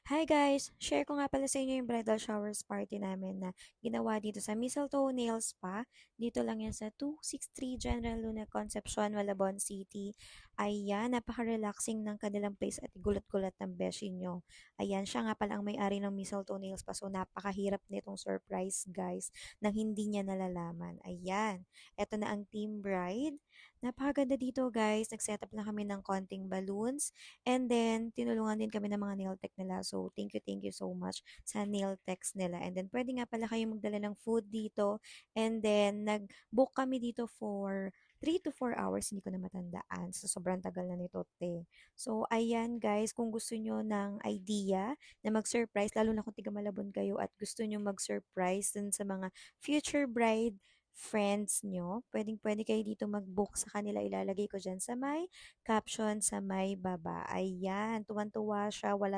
Hi guys! Share ko nga pala sa inyo yung bridal showers party namin na ginawa dito sa Mistletoe Nail Spa. Dito lang yan sa 263 General Luna Concepcion, Malabon City. Ayan, napaka-relaxing ng kanilang place at gulat-gulat ng beshi nyo. Ayan, siya nga pala ang may-ari ng Mistletoe Nail Spa. So, napakahirap nitong surprise guys nang hindi niya nalalaman. Ayan, eto na ang team bride. Napakaganda dito guys. Nag-setup lang kami ng konting balloons. And then, tinulungan din kami ng mga nail tech nila. So, thank you so much sa nail techs nila. And then, pwede nga pala kayo magdala ng food dito. And then, nag-book kami dito for 3 to 4 hours. Hindi ko na matandaan. So, sobrang tagal na nito, te. So, ayan guys, kung gusto nyo ng idea na mag-surprise, lalo na kung tiga Malabon kayo at gusto nyo mag-surprise dun sa mga future bride friends nyo, pwedeng-pwede kayo dito mag-book sa kanila. Ilalagay ko dyan sa may caption sa may baba. Ayan, tuwan-tuwa siya, wala